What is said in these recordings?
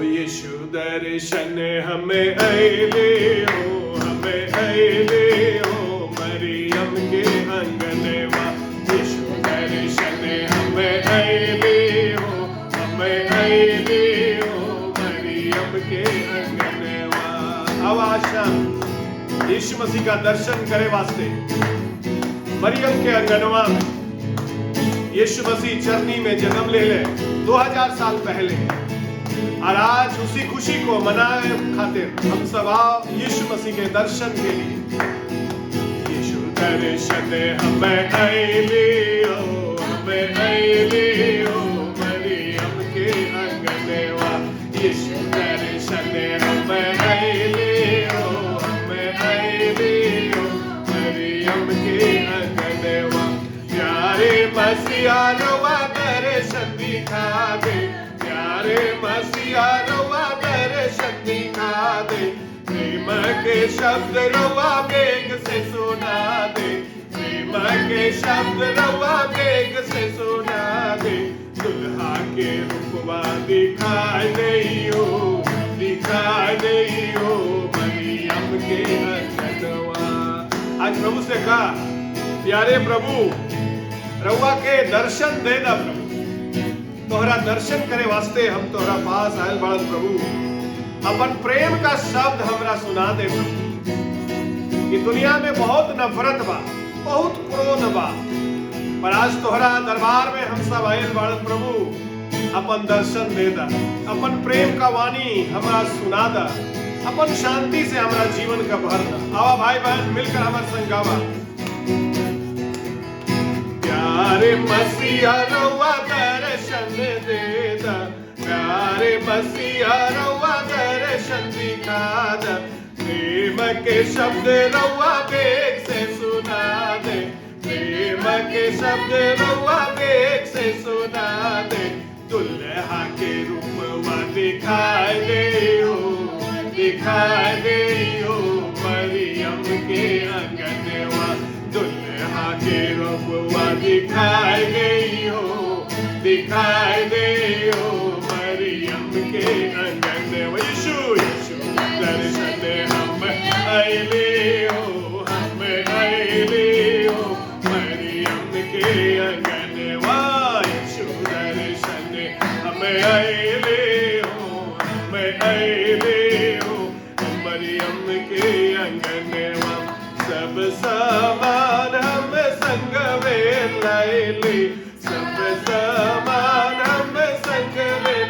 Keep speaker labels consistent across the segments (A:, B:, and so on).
A: यीशु दर्शन हमें अले हो मरियम के अंगनवा। यीशु दर्शन हमें अले हो मरियम के अंगनवा। आवाशा यीशु मसीह का दर्शन करे वास्ते मरियम के अंगनवा में यीशु मसीह चरनी में जन्म ले 2000 साल पहले। और आज उसी खुशी को मनाए खातिर हम सब आओ यीशु मसीह के दर्शन के लिए। यीशु दर्शन हमें अले हो मरियम के अंगनवा। यीशु दर्शन हमें अले हो मरियम के अंगनवा। प्यारे मसीहा रवा दर्शन दिखा दे, प्यारे मसीहा रवा दर्शन दिखा दे। प्रेम के शब्द रवा बेग से सुना दे, प्रेम के शब्द रवा बेग से सुना दे। दुल्हा के रूपवा दिखाई दे हो मरियम के अंगनवा। आज प्रभु से कहा, प्यारे प्रभु रवा के दर्शन देना प्रभु। तोहरा दर्शन करे वास्ते हम तोहरा पास आयल बाड़न प्रभु। अपन प्रेम का शब्द हमरा सुना दे प्रभु। कि दुनिया में बहुत नफरत बा, बहुत क्रोध बा, पर आज तोहरा दरबार में हम सब आयल बाड़न प्रभु। अपन दर्शन दे दा, अपन प्रेम का वाणी हमरा सुना दा, अपन शांति से हमरा जीवन का भर दा। आवा भाई बहन मिलकर हमारे संग गावा। प्यारे मसीहा रवा दर्शन दे दा, प्यारे मसीहा रवा दर्शन दिखा दा। प्रेम के शब्द रवा बेग से सुना दे, प्रेम के शब्द रवा बेग से सुना दे। दुल्हा के रूपवा दिखाई दे हो मरियम के अंगनवा। दुल्हा के रूपवा दिखाई दे हो मरियम के अंगनवा। यीशु दर्शन हम अले हो मरियम के अंगनवा। यीशु दर्शन हम अले हो मरियम के अंगनवा। सब सामान हम संग वे लाएली, सब सामान हम संग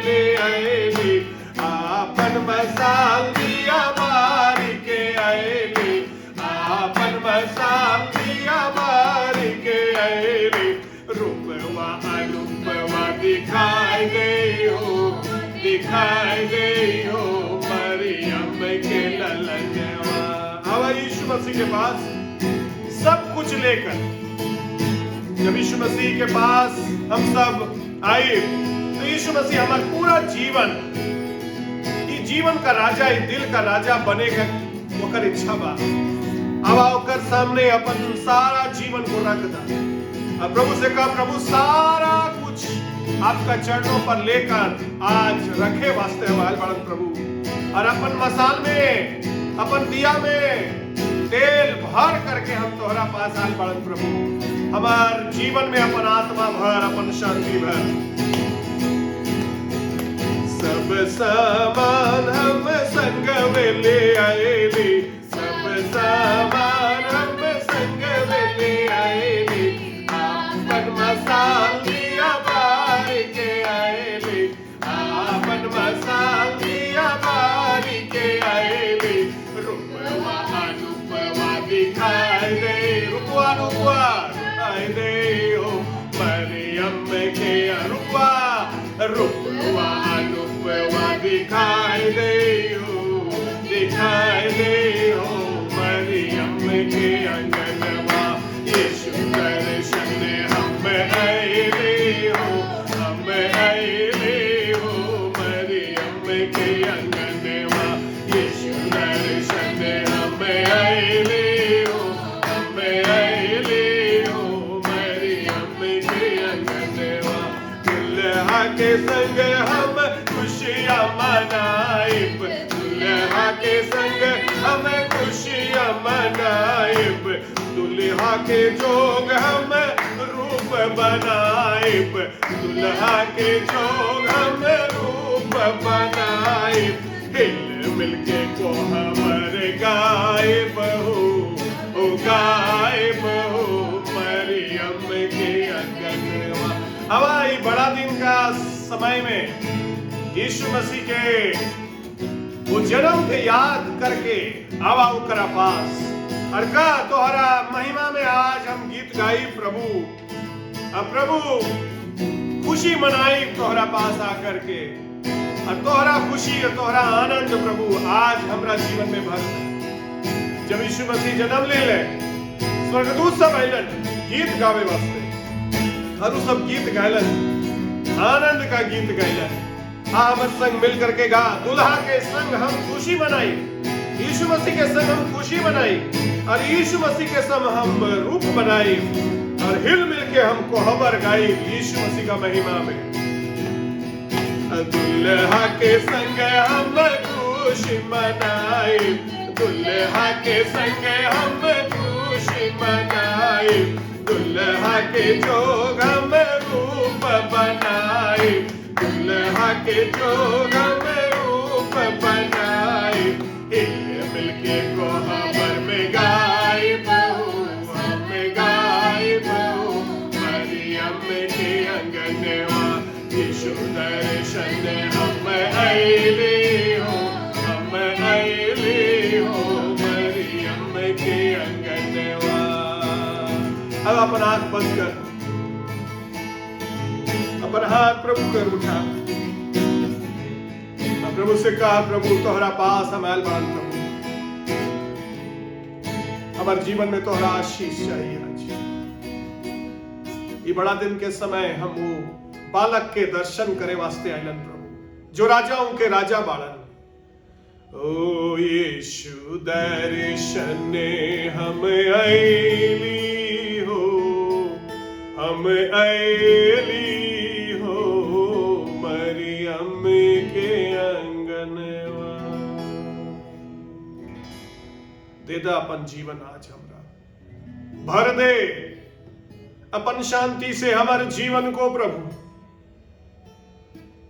A: ले आएली। आपन मसाल दिया मारी के आएली, आपन मसाल दिया मारी के आएली। रूपवा अरूपवा दिखाई दे हो मरियम के ललनवा। आवा यीशु मसीह के पास सब कुछ लेकर, जब यीशु मसीह के पास हम सब आए तो यीशु मसीह हमारा पूरा जीवन, ये जीवन का राजा, ये दिल का राजा बनेगा ओकर इच्छा बा। अब ओकर सामने अपन सारा जीवन को रख दा और प्रभु से कहा, प्रभु सारा कुछ आपका चरणों पर लेकर आज रखे वास्ते हमारे बड़न प्रभु। और अपन मसाल में, अपन दिया में तेल भर करके हम तोहरा पास आल बड़न प्रभु। हमार जीवन में अपन आत्मा भर, अपन शांति भर। सब सामान हम संग में ले आएली, सब सामान हम संग में ले आएली। आपन मसाल दिया बारी के आएली, आपन मसाल दिया बारी के आएली। रूपवा अरूपवा दिखाई दे, रूपवा दिखाई दे हो मरियम के रूपवा अरूपवा दिखाई दे हो मरियम के अंगनवा। यीशु दर्शन हम अले हो मरियम के अंगनवा। यीशु दर्शन हम अले हो मरियम के अंगनवा। दुल्हा के संग हम खुशियाँ मना संग हम खुशियाँ मनाइब, दुल्हा के जोग हम रूप बनाइब, दुल्हा के जोग हम रूप बनाइब, हिल मिलके को हमर गाइब हो, ओ गाइब हो मरियम के अंगनवा। हवाई बड़ा दिन का समय में यीशु मसीह के वो जन्म के याद करके आवा ओकरा पास और का तोहरा महिमा में आज हम गीत गाई प्रभु, अब प्रभु खुशी मनाई तोहरा पास आकर के, और तोहरा खुशी और तोहरा आनंद प्रभु आज हमरा जीवन में भर। जब यीशु मसीह जन्म ले ले स्वर्गदूत सब अलन गीत गावे वास्ते, और सब गीत गायलन, आनंद का गीत गायलन। हमर संग मिल करके गा, दुल्हा के संग हम खुशी मनाई, यीशु मसीह के संग हम खुशी मनाई, और यीशु मसीह के संग हम रूप बनाई, और हिल मिल के हमको खबर गाई यीशु मसीह का महिमा में। दुल्हा के संग हम खुशी मनाई, दुल्हा के संग हम खुशी मनाई, दुल्हा के जोग हम रूप बनाई, दुल्हा के जोग हम रूप बनाई, हिल मिलके को हमर में गाइब हो, हम गाइब हो मरियम के अंगनवा। यीशु दर्शन हम अइली हो, हम अइली हो मरियम के अंगनवा। अब अपन आंख बंद कर, अपन हाथ प्रभु कर उठा, प्रभु से कहा प्रभु तोहरा पास हम आयल बान प्रभु, हमारे जीवन में तोहरा आशीष चाहिए। आज ये बड़ा दिन के समय हम वो बालक के दर्शन करे वास्ते आयलन प्रभु, जो राजाओं के राजा बालन। ओ यीशु दर्शन हम अइली हो, हम अइली हो मरियम के अंगनवा। दे दा अपन जीवन आज हमरा, भर दे अपन शांति से हमारे जीवन को प्रभु।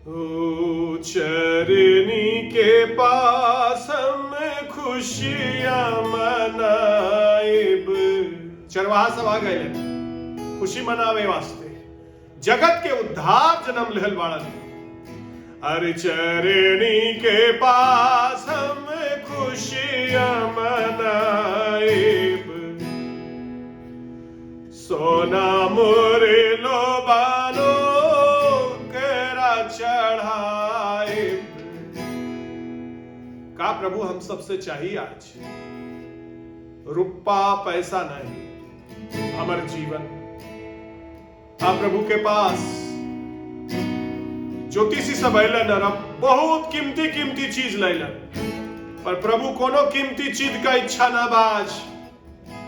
A: ओ चरनी के पास हम खुशियां मनाइब, चरवाहा सब आ गए खुशी मनावे वास्ते, जगत के उद्धार जन्म लहल बाड़न। अरे चरनी के पास हम खुशियां मनाइब, सोना मोरे लोबानो केरा चढ़ाइब। का प्रभु हम सबसे चाहिए आज रुपया पैसा नहीं, हमारे जीवन आप प्रभु के पास ज्योतिषी सब अलन और बहुत कीमती कीमती चीज लैलन, पर प्रभु कोनो कीमती चीज का इच्छा ना बाज,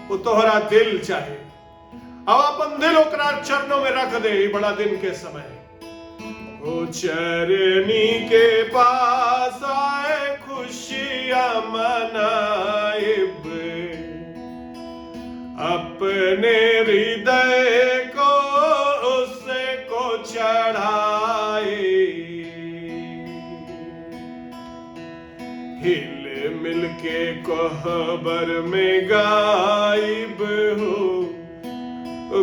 A: वो तोहरा दिल चाहे। अब अपन दिल ओकरा चरणों में रख दे बड़ा दिन के समय। ओ चरनी के पास आए खुशियां मनाइब, अपने हृदय को उससे को चढ़ाए, हिल मिलके कोहबर में गायब हो,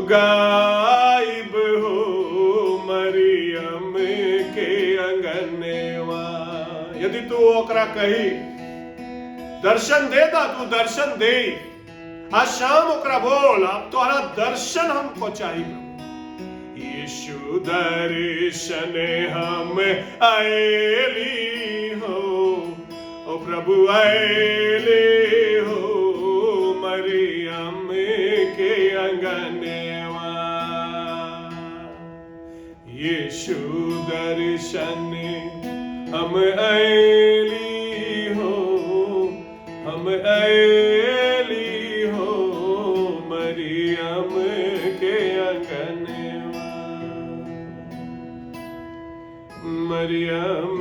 A: गायब हो मरियम के अंगनवा। यदि तू ओकरा कही दर्शन दे दा, तू दर्शन दे आज शाम ओकरा बोल, अब तोहरा दर्शन हमको चाहिए। यीशु दर्शन हम आएली हो, ओ प्रभु आएली हो मरियम के अंगनवा। यीशु दर्शन हम आएली हो, हम आएली हो मरियम के अंगनवा, मरियम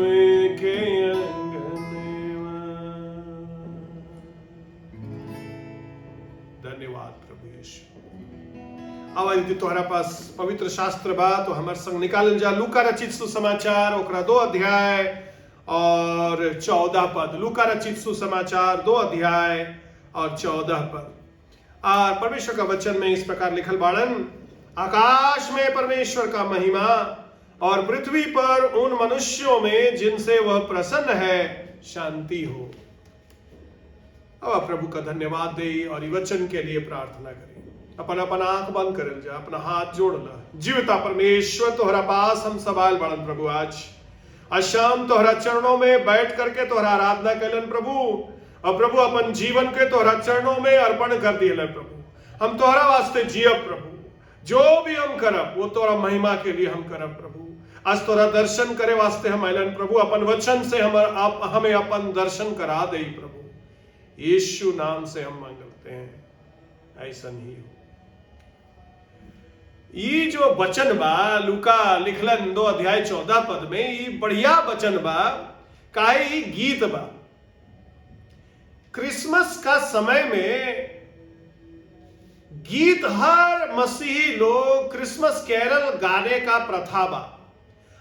A: के अंगनवा। आवा यदि तोहरा पास पवित्र शास्त्र बा तो हमारे संग निकाल जा लूका रचित सुसमाचार ओकरा 2 अध्याय और 14 पद। लूका रचित सुसमाचार 2 अध्याय और 14 पद। और परमेश्वर का वचन में इस प्रकार लिखल बाड़न, आकाश में परमेश्वर का महिमा और पृथ्वी पर उन मनुष्यों में जिनसे वह प्रसन्न है शांति हो। अब प्रभु का धन्यवाद दे और वचन के लिए प्रार्थना करें। अपन अपन आंख बंद करल जा, अपना हाथ जोड़ ला। जीवता परमेश्वर तोहरा पास हम सवाल बड़न प्रभु, आज शाम तोहरा चरणों में बैठ करके तोहरा आराधना कैलन प्रभु। और प्रभु अपन जीवन के तोहरा चरणों में अर्पण कर दिए प्रभु। हम तोहरा वास्ते जियब प्रभु, जो भी हम करब वो तोहरा महिमा के लिए हम करब प्रभु। आज तोहरा दर्शन करे वास्ते हम आइलन प्रभु, अपन वचन से हमें अपन दर्शन करा दे प्रभु। यीशु नाम से हम मांगते हैं, ऐसा ही हो। ये जो वचन बा लूका लिखलन 2 अध्याय 14 पद में, ये बढ़िया वचन बा, काहे गीत बा। क्रिसमस का समय में गीत हर मसीही लोग क्रिसमस कैरल गाने का प्रथा बा।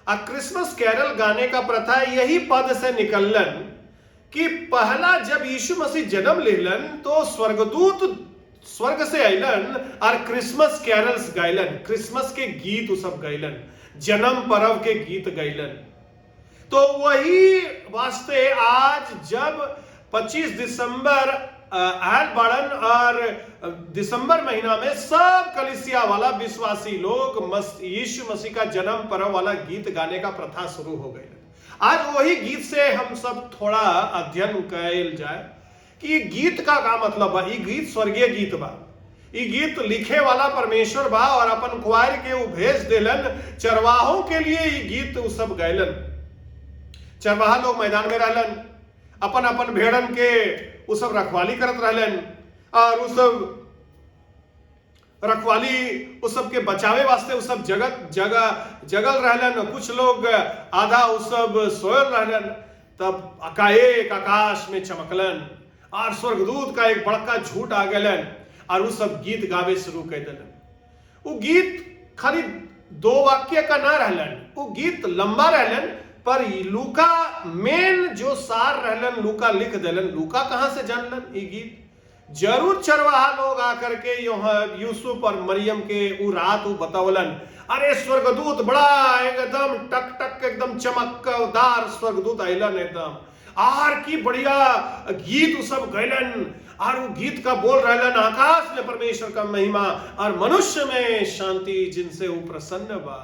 A: और क्रिसमस कैरल गाने का प्रथा यही पद से निकलन कि पहला जब यीशु मसीह जन्म लेलन तो स्वर्गदूत स्वर्ग से आइलन और क्रिसमस कैरल्स गाइलन, क्रिसमस के गीत सब गाइलन, जन्म पर्व के गीत गाइलन। तो वही वास्ते आज जब 25 दिसंबर आयल बाड़न और दिसंबर महीना में सब कलीसिया वाला विश्वासी लोग यीशु मसीह का जन्म पर्व वाला गीत गाने का प्रथा शुरू हो गई। आज वही गीत से हम सब थोड़ा अध्ययन कैल जाए कि गीत का मतलब बा। ये गीत स्वर्गीय गीत बा, ये गीत लिखे वाला परमेश्वर बा और अपन क्वायर के वो भेज देलन चरवाहों के लिए। ये गीत वो सब गैलन, चरवाहा लोग मैदान में रहलन, अपन अपन भेड़न के वो सब रखवाली करत रहलन और वो सब रखवाली उस सब के बचावे वास्ते उस सब जगल रहलन। कुछ लोग आधा उस सब सोयल रहलन। तब एकाएक आकाश में चमकलन और स्वर्गदूत का एक बड़का झूठ आ गलन और उस सब गीत गावे शुरू कर दिलन। वो गीत खाली 2 वाक्य का ना रहलन, वो गीत लंबा रहलन, पर लूका मेन जो सार रहलन लूका लिख दिलन। लूका कहां से जानलन ये गीत? जरूर चरवाहा लोग आकर के यूसुफ और मरियम के वो रात वो बतौलन, अरे स्वर्गदूत बड़ा एकदम टक टक एकदम चमकदार स्वर्गदूत आइलन एकदम, आर की बढ़िया गीत सब गैलन और वो गीत का बोल रहलन, आकाश में परमेश्वर का महिमा और मनुष्य में शांति जिनसे वो प्रसन्न बा।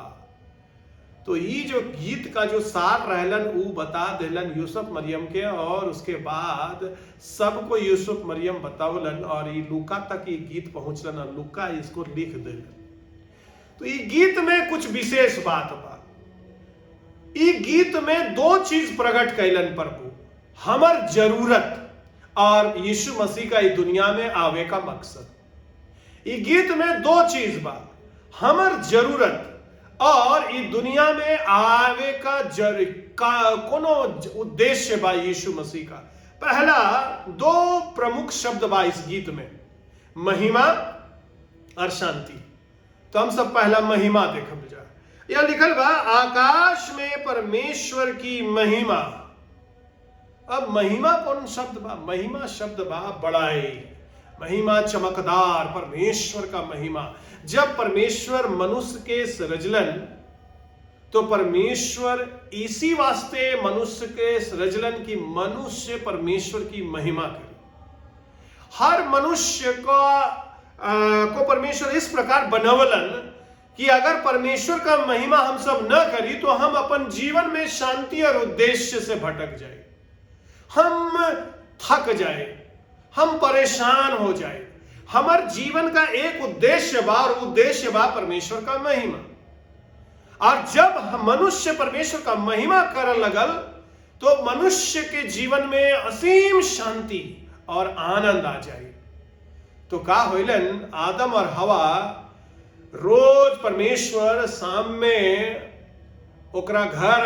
A: तो ये जो गीत का जो सार रहलन वो बता देलन यूसुफ मरियम के, और उसके बाद सबको यूसुफ मरियम बतावलन और ये लूका तक ये गीत पहुंचलन और लूका इसको लिख देलन। तो ये गीत में कुछ विशेष बात बा। ये गीत में 2 चीज प्रकट कैलन प्रभु, हमर जरूरत और यीशु मसीह का ये दुनिया में आवे का मकसद। ये गीत में 2 चीज बा, हमर जरूरत और इस दुनिया में आवे का कोनो उद्देश्य बा यीशु मसीह का। पहला 2 प्रमुख शब्द बा इस गीत में, महिमा और शांति। तो हम सब पहला महिमा देखब जा। यह लिखल बा आकाश में परमेश्वर की महिमा। अब महिमा कौन शब्द बा? महिमा शब्द बा बड़ाई, महिमा चमकदार, परमेश्वर का महिमा। जब परमेश्वर मनुष्य के सृजलन तो परमेश्वर इसी वास्ते मनुष्य के सृजलन की मनुष्य परमेश्वर की महिमा करे। हर मनुष्य को परमेश्वर इस प्रकार बनवलन कि अगर परमेश्वर का महिमा हम सब न करी तो हम अपन जीवन में शांति और उद्देश्य से भटक जाए, हम थक जाए, हम परेशान हो जाए। हमार जीवन का एक उद्देश्य बा और उद्देश्य बा परमेश्वर का महिमा। और जब मनुष्य परमेश्वर का महिमा कर लगल तो मनुष्य के जीवन में असीम शांति और आनंद आ जाए। तो का होइलन, आदम और हवा रोज परमेश्वर शाम में ओकरा घर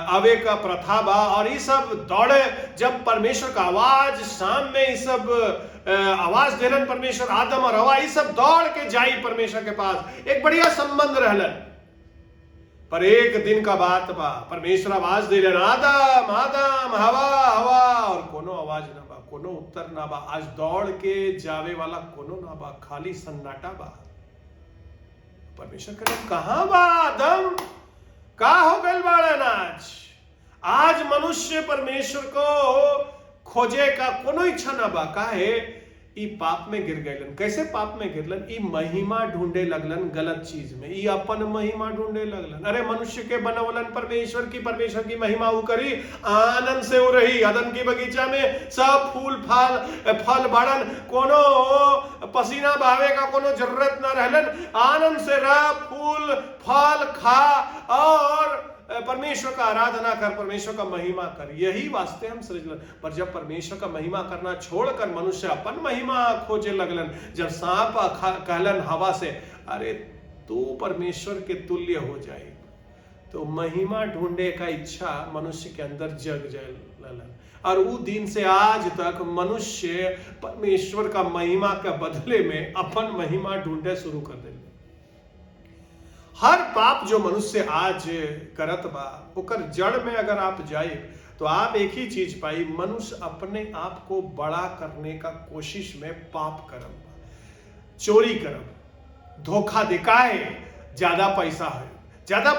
A: आवे का प्रथा बा, और ये सब दौड़े जब परमेश्वर का आवाज शाम में ये सब आवाज देलन परमेश्वर, आदम और हवा ये सब दौड़ के जाई परमेश्वर के पास, एक बढ़िया संबंध रहलन। पर एक दिन का बात बा, परमेश्वर आवाज दिलन, आदम आदम, हवा हवा, और कोनो आवाज ना बा, कोनो उत्तर ना बा। आज दौड़ के जावे वाला कोनो ना बा, खाली सन्नाटा बा। परमेश्वर कहलन, कहां बा आदम, का हो गल बाड़न? आज मनुष्य परमेश्वर को खोजे का कोनो इच्छा ना बा। काहे? ई पाप में गिर गए। कैसे पाप में गिरलन? ई महिमा ढूंढे लगलन गलत चीज में, ई अपन महिमा ढूंढे लगलन। अरे मनुष्य के बनवलन परमेश्वर की महिमा वो करी, आनंद से वो रही। अदन की बगीचा में सब फूल फल बाड़न, कोनो पसीना बहावे का कोनो जरूरत ना रहलन, आनंद से रह, फूल फल खा और परमेश्वर का आराधना कर, परमेश्वर का महिमा कर। यही वास्ते हम सृजलन। पर जब परमेश्वर का महिमा करना छोड़कर मनुष्य अपन महिमा खोजे लगलन, जब सांप कहलन हवा से, अरे तू परमेश्वर के तुल्य हो जाए, तो महिमा ढूंढे का इच्छा मनुष्य के अंदर जग जाए लगलन। और वो दिन से आज तक मनुष्य परमेश्वर का महिमा के बदले में अपन महिमा ढूंढे शुरू कर दे। हर पाप जो मनुष्य आज करत बा, ओकर जड़ में अगर आप जाए तो आप एक ही चीज पाई, मनुष्य अपने आप को बड़ा करने का कोशिश में पाप करम, चोरी करम, धोखा दिखाए। ज्यादा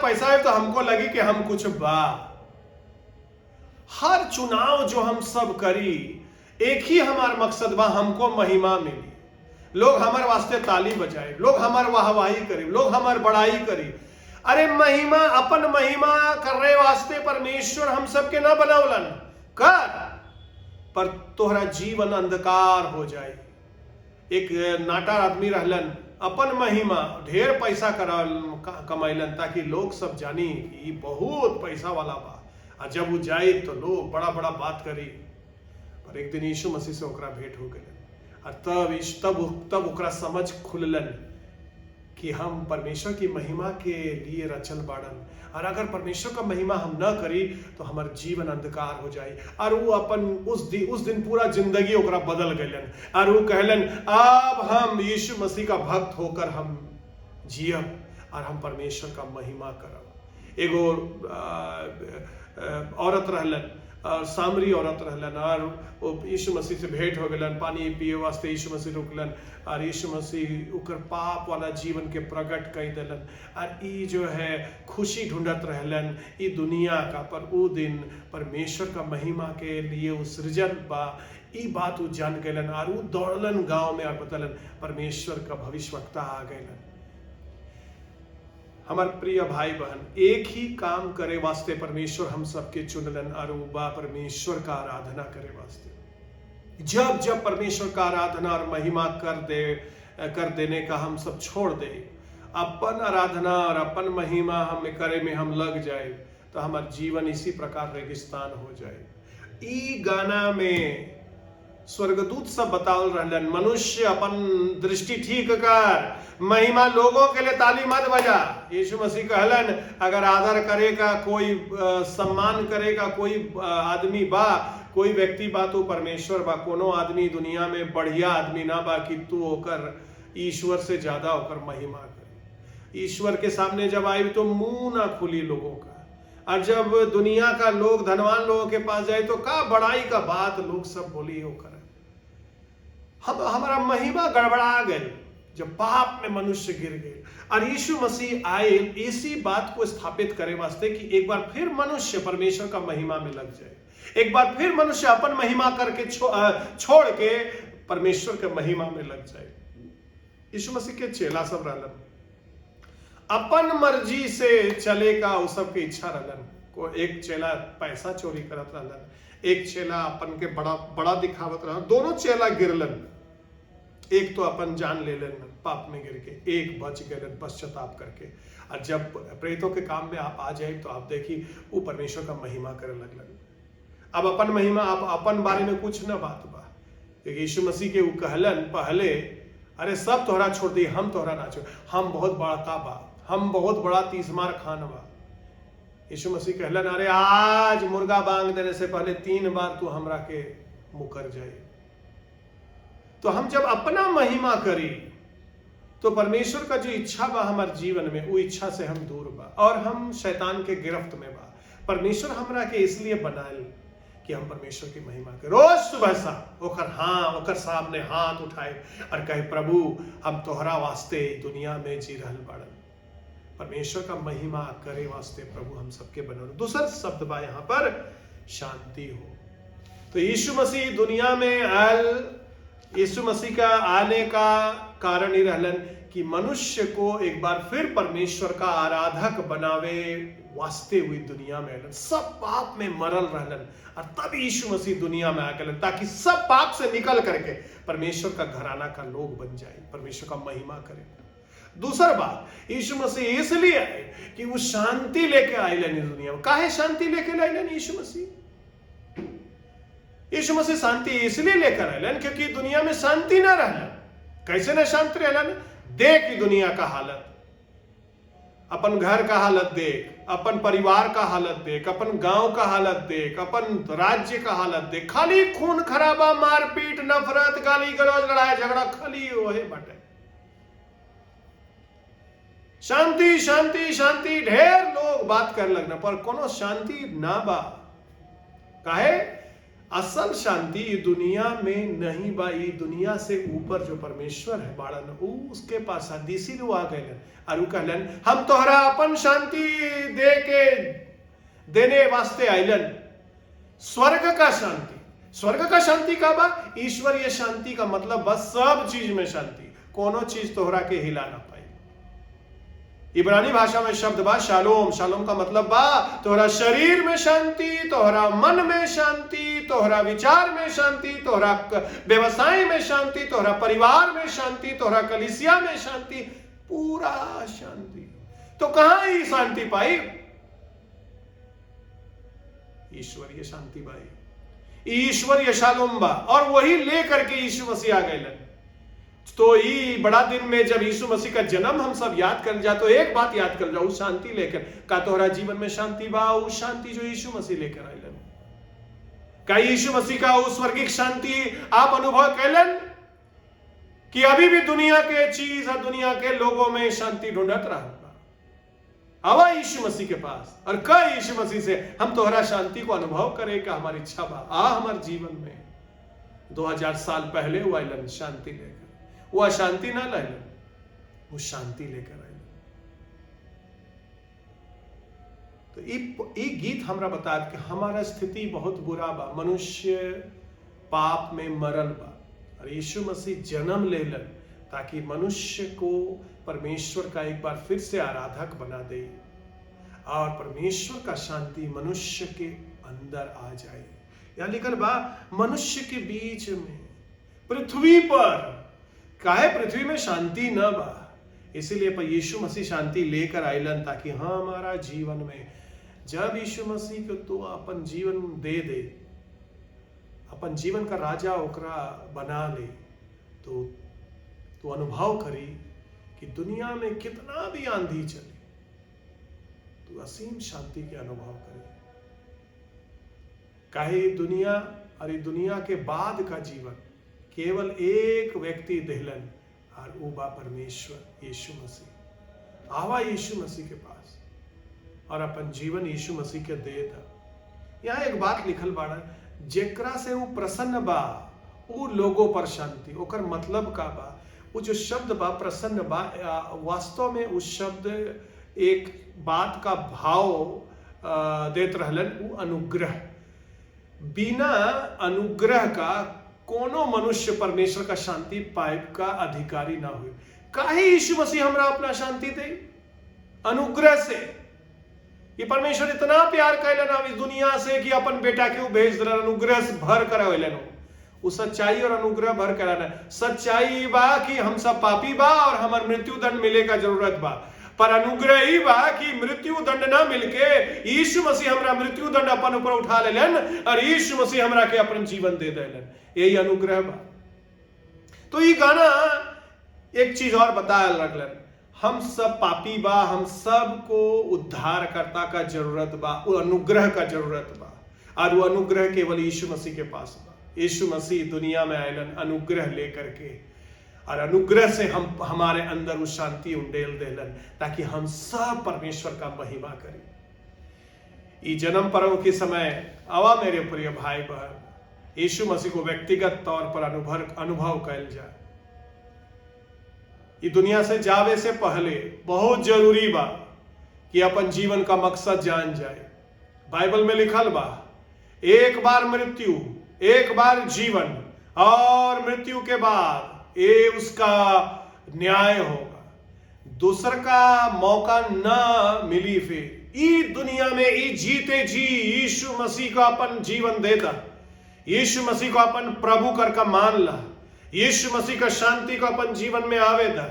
A: पैसा है तो हमको लगी कि हम कुछ बा। हर चुनाव जो हम सब करी, एक ही हमार मकसद बा, हमको महिमा मिली, लोग हमारे वास्ते ताली बजाए, लोग हमार वाहवाही करे, लोग हमार बड़ाई करे। अरे महिमा, अपन महिमा करने वास्ते परमेश्वर हम सबके ना बनावलन कर, पर तोहरा जीवन अंधकार हो जाए। एक नाटा आदमी रहलन, अपन महिमा ढेर पैसा कमाइलन ताकि लोग सब जानी कि बहुत पैसा वाला बा, और जब वो जाए तो लोग बड़ा बड़ा बात करी। पर एक दिन यीशु मसीह से ओकरा भेंट हो गए, और तब ओकरा समझ खुललन कि हम परमेश्वर की महिमा के लिए रचल बाड़न, और अगर परमेश्वर का महिमा हम न करी तो हमार जीवन अंधकार हो जाए। और वो अपन उस दिन पूरा जिंदगी ओकरा बदल गलन, और वो कहलन, अब हम यीशु मसीह का भक्त होकर हम जियब और हम परमेश्वर का महिमा करब। एगो औरत रहलन, सामरी औरत रहलन, और यीशु मसीह से भेंट हो गलन, पानी पिए वास्ते यीशु मसीह रुकलन, और यीशु मसीह उकर पाप वाला जीवन के प्रकट कर दिलन, और ई जो है खुशी ढूंढत रहलन ई दुनिया का। पर वो दिन परमेश्वर का महिमा के लिए वो सृजन बा, ई बात वो जान गलन, और वो दौड़लन गांव में और बतलन परमेश्वर का भविष्यवक्ता आ गलन। हमारे प्रिय भाई बहन, एक ही काम करे वास्ते परमेश्वर हम सबके चुनलन, और वो बा परमेश्वर का आराधना करे वास्ते। जब जब परमेश्वर का आराधना और महिमा कर देने का हम सब छोड़ दे, अपन आराधना और अपन महिमा हम करे में हम लग जाए, तो हमारा जीवन इसी प्रकार रेगिस्तान हो जाए। ई गाना में स्वर्गदूत सब बतावल रहलन, मनुष्य अपन दृष्टि ठीक कर, महिमा लोगों के लिए ताली मत बजा। यीशु मसीह कहलन, अगर आदर करेगा कोई, सम्मान करेगा कोई आदमी बा, कोई व्यक्ति बा, तो परमेश्वर बा। कोनो आदमी दुनिया में बढ़िया आदमी ना बा कि तू होकर ईश्वर से ज्यादा होकर महिमा करे। ईश्वर के सामने जब आई तो मुंह ना खुली लोगों का, और जब दुनिया का लोग, धनवान लोगों के पास जाए तो का बड़ाई का बात लोग सब बोली होकर। हमारा महिमा गड़बड़ा गए जब पाप में मनुष्य गिर गए, और यीशु मसीह आए इसी बात को स्थापित करे वास्ते कि एक बार फिर मनुष्य परमेश्वर का महिमा में लग जाए, एक बार फिर मनुष्य अपन महिमा करके छोड़ के परमेश्वर के महिमा में लग जाए। यीशु मसीह के चेला सब रहलन, अपन मर्जी से चलेगा वो सबके इच्छा रहलन। को एक चेला पैसा चोरी करत रहलन, एक चेला अपन के बड़ा दिखावत रहलन। दोनों चेला गिरलन, एक तो अपन जान ले लेन पाप में गिर के, एक बच गए पश्चाताप करके। और जब प्रेतों के काम में आप आ जाए तो आप देखिए वो परमेश्वर का महिमा करे लगलन। अब अपन महिमा, आप अपन बारे में कुछ न बात बा। यीशु मसीह के वो कहलन पहले, अरे सब तोहरा छोड़ दी, हम तोहरा ना छोड़, हम बहुत बड़ा का बा, हम बहुत बड़ा तीसमार खान बा। यीशु मसीह कहलन, अरे आज मुर्गा बांग देने से पहले 3 बार तू हमरा के मुकर जाए। तो हम जब अपना महिमा करी तो परमेश्वर का जो इच्छा बा हमारे जीवन में, वो इच्छा से हम दूर बा और हम शैतान के गिरफ्त में बा। परमेश्वर हमरा के इसलिए बनायल कि हम परमेश्वर की महिमा करें। रोज सुबह सा ओकर सामने हाथ उठाए और कहे, प्रभु हम तोहरा वास्ते दुनिया में जी रहल बाड़न। परमेश्वर का महिमा करे वास्ते प्रभु हम सबके बनल। दूसरा शब्द बा यहाँ पर शांति हो। तो यीशु मसीह दुनिया में आयल, यीशु मसीह का आने का कारण ही रहलन कि मनुष्य को एक बार फिर परमेश्वर का आराधक बनावे वास्ते हुई दुनिया में आलन। सब पाप में मरल रहलन और तब यीशु मसीह दुनिया में आ गए ताकि सब पाप से निकल करके परमेश्वर का घराना का लोग बन जाए, परमेश्वर का महिमा करें। दूसरा बात, यीशु मसीह इसलिए आए कि वो शांति लेके आइलन दुनिया में। काहे शांति लेके आइलन यीशु मसीह? यीशु मसीह शांति इसलिए लेकर आइलन क्योंकि दुनिया में शांति ना रहलन। कैसे ना शांति रहलन? देख दुनिया का हालत, अपन घर का हालत देख, अपन परिवार का हालत देख, अपन गांव का हालत देख, अपन राज्य का हालत देख। खाली खून खराबा, मारपीट, नफरत, गाली गलौज, लड़ाई झगड़ा, खाली वही बाटे। शांति शांति शांति, ढेर लोग बात कर लगना पर कोनो शांति ना बा। काहे? असल शांति दुनिया में नहीं बा। ये दुनिया से ऊपर जो परमेश्वर है बाड़न, उसके पास हदीसी लोग आ गए और कहलन, हम तोहरा अपन शांति दे के देने वास्ते आइलन। स्वर्ग का शांति, स्वर्ग का शांति का बा ईश्वरीय शांति का मतलब बस सब चीज में शांति, कोनो चीज तोहरा के हिला ना पाई। इब्रानी भाषा में शब्द बा शालोम। शालोम का मतलब बा तोहरा शरीर में शांति, तोहरा मन में शांति, तोहरा विचार में शांति, तोहरा व्यवसाय में शांति, तोहरा परिवार में शांति, तोहरा कलीसिया में शांति, पूरा शांति। तो कहां ये शांति पाई? ईश्वरीय शांति पाई, ईश्वरीय शालोम बा, और वही लेकर के यीशु मसीह आ गए। तो ये बड़ा दिन में जब यीशु मसीह का जन्म हम सब याद कर जा, तो एक बात याद कर जाओ, शांति लेकर का तोहरा जीवन में शांति बा, उस शांति जो यीशु मसीह लेकर आइलन। का यीशु मसीह का उस स्वर्गिक शांति आप अनुभव कैलन कि अभी भी दुनिया के चीज और दुनिया के लोगों में शांति ढूंढत रहा? आवा यीशु मसीह के पास और का यीशु मसीह से हम तोहरा शांति को अनुभव करे का हमारी इच्छा बा। आ हमारे जीवन में 2000 साल पहले वो आइलन शांति लेकर, वो अशांति ना लाइलन, वो शांति लेकर आइलन। तो ये गीत हमरा बता कि हमारा स्थिति बहुत बुरा बा, मनुष्य पाप में मरल बा और यीशु मसीह जन्म लेलन ताकि मनुष्य को परमेश्वर का एक बार फिर से आराधक बना दे और परमेश्वर का शांति मनुष्य के अंदर आ जाए। यहां लिखल बा मनुष्य के बीच में, पृथ्वी पर। काहे पृथ्वी में शांति न बा? इसीलिए पर यीशु मसीह शांति लेकर आइलन ताकि हमारा जीवन में जब यीशु मसीह को तो अपन जीवन दे दे, अपन जीवन का राजा ओकरा बना ले, तो अनुभव करी कि दुनिया में कितना भी आंधी चले तो असीम शांति के अनुभव करे। काहे दुनिया और दुनिया के बाद का जीवन केवल एक व्यक्ति देहलन और वो बा परमेश्वर यीशु मसीह। आवा यीशु मसीह के पास और अपन जीवन यीशु मसीह के दे दा। यहाँ एक बात लिखल बाड़ा, जेकरा से वो प्रसन्न बा वो लोगों पर शांति। ओकर मतलब का बा? वो जो शब्द बा प्रसन्न बा, वास्तव में उस शब्द एक बात का भाव देत रहलन, वो अनुग्रह। बिना अनुग्रह का कोनो मनुष्य परमेश्वर का शांति पाइप का अधिकारी ना हुई। काहे यीशु मसीह हमरा अपना शांति दे? अनुग्रह से। ये परमेश्वर इतना प्यार कैलन इस दुनिया से कि अपन बेटा के भेज दिलन, अनुग्रह से भर करावेलन। वो सच्चाई और अनुग्रह भर कराना। सच्चाई बा कि हम सब पापी बा और हमार मृत्यु दंड मिले का जरूरत बा, पर अनुग्रह ही बा कि मृत्यु दंड ना मिलके यीशु मसीह हमरा मृत्यु दंड अपन ऊपर उठा लेलन और यीशु मसीह हमरा के अपन जीवन दे देलन। यही अनुग्रह बा। तो ये गाना एक चीज और बता लगलन, हम सब पापी बा, हम सब को उद्धारकर्ता का जरूरत बा, वो अनुग्रह का जरूरत बा। और वो अनुग्रह केवल यीशु मसीह के पास बा। यीशु मसीह दुनिया में आयलन अनुग्रह लेकर के, और अनुग्रह से हम हमारे अंदर वो शांति उंडेल देलन ताकि हम सब परमेश्वर का महिमा करें। ये जन्म पर्व के समय आवा मेरे प्रिय भाई बहन, यीशु मसीह को व्यक्तिगत तौर पर अनुभव कैल जाए। ये दुनिया से जावे से पहले बहुत जरूरी बा कि अपन जीवन का मकसद जान जाए। बाइबल में लिखल बा, एक बार मृत्यु, एक बार जीवन, और मृत्यु के बाद ये उसका न्याय होगा। दूसर का मौका ना मिली। फिर ई दुनिया में ई जीते जी यीशु मसीह को अपन जीवन देता, यीशु मसीह को अपन प्रभु कर का मान ला, यीशु मसीह का शांति को अपन जीवन में आवेदा,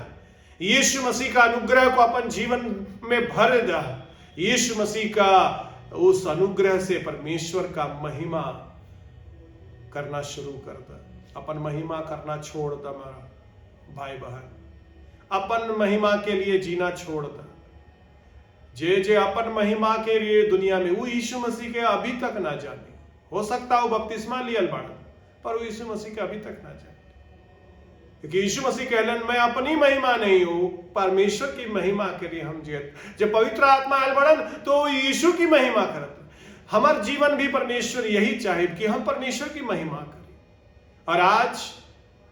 A: यीशु मसीह का अनुग्रह को अपन जीवन में भर दा। यीशु मसीह का उस अनुग्रह से परमेश्वर का महिमा करना शुरू कर दा। अपन महिमा करना छोड़ दा मेरा भाई बहन, अपन महिमा के लिए जीना छोड़ दा। जे अपन महिमा के लिए दुनिया में, वो यीशु मसीह के अभी तक ना जाने। हो सकता वो बपतिस्मा लियल बाड़न, पर वो यीशु मसीह के अभी तक ना जाने। क्योंकि यीशु मसीह कहलन, मैं अपनी महिमा नहीं हूं, परमेश्वर की महिमा के लिए हम जियत। जब पवित्र आत्मा आयल बड़न तो यीशु की महिमा करत। हमार जीवन भी परमेश्वर यही चाहे कि हम परमेश्वर की महिमा करें। और आज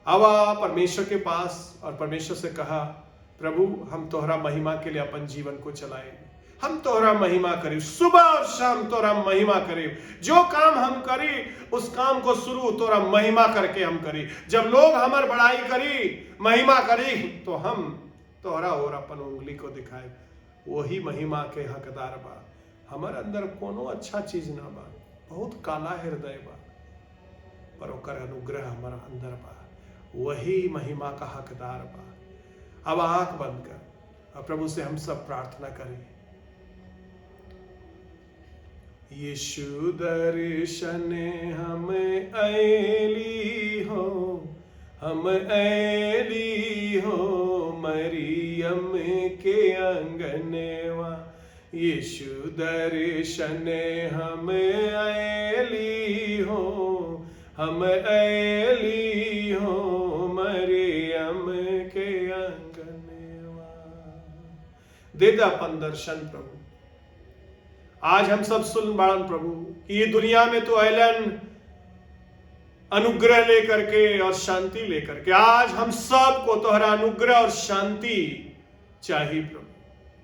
A: आवा परमेश्वर के पास और परमेश्वर से कहा, प्रभु हम तोहरा महिमा के लिए अपन जीवन को चलाएंगे, हम तोहरा महिमा करें, सुबह और शाम तोहरा महिमा करें। जो काम हम करी उस काम को शुरू तोहरा महिमा करके हम करी। जब लोग हमार बड़ाई करी, महिमा करी, तो हम तोहरा और अपन उंगली को दिखाए। वही महिमा के हकदार बा। हमारे अंदर कोनो अच्छा चीज ना बा, बहुत काला हृदय बा, पर ओकर अनुग्रह हमारा अंदर बा। वही महिमा का हकदार बा। अब आंख बंद कर और प्रभु से हम सब प्रार्थना करें। यीशु दर्शन हम ऐली हो, हम ऐली हो मरियम के अंगनवा। यीशु दर्शन हम ऐली हो, हम ऐली हो मरियम के अंगनवा। दे दा अपन दर्शन प्रभु। आज हम सब सुन बाड़न प्रभु कि ये दुनिया में तो ऐलन अनुग्रह लेकर के और शांति लेकर के। आज हम सब को तोहरा अनुग्रह और शांति चाहिए प्रभु।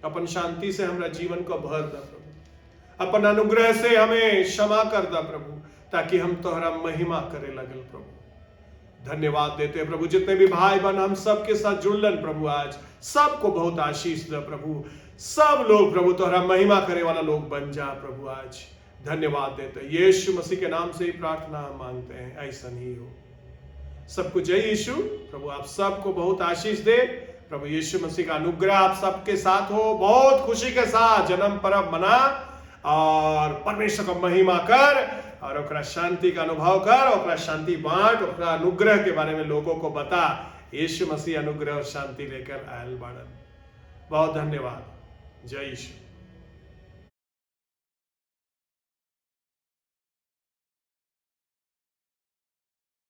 A: अपन शांति से हमारा जीवन को भर दा प्रभु। अपन अनुग्रह से हमें क्षमा कर दा प्रभु, ताकि हम तोहरा महिमा करे लगल प्रभु। धन्यवाद देते प्रभु। जितने भी भाई बहन हम सब के साथ जुड़लन प्रभु, आज सबको बहुत आशीष दे प्रभु। सब लोग प्रभु तोहरा महिमा करे वाला लोग बन जा प्रभु। आज धन्यवाद देते, यीशु मसीह के नाम से ही प्रार्थना मांगते हैं, ऐसा ही हो। सबको जय यीशु। प्रभु आप सबको बहुत आशीष दे प्रभु। यीशु मसीह का अनुग्रह आप सबके साथ हो। बहुत खुशी के साथ जन्म पर्व मना और परमेश्वर का महिमा कर और ओकरा शांति का अनुभव कर, ओकरा शांति बांट, ओकरा अनुग्रह के बारे में लोगों को बता। यीशु मसीह अनुग्रह और शांति लेकर आयल बाड़न। बहुत धन्यवाद। जय यीशु।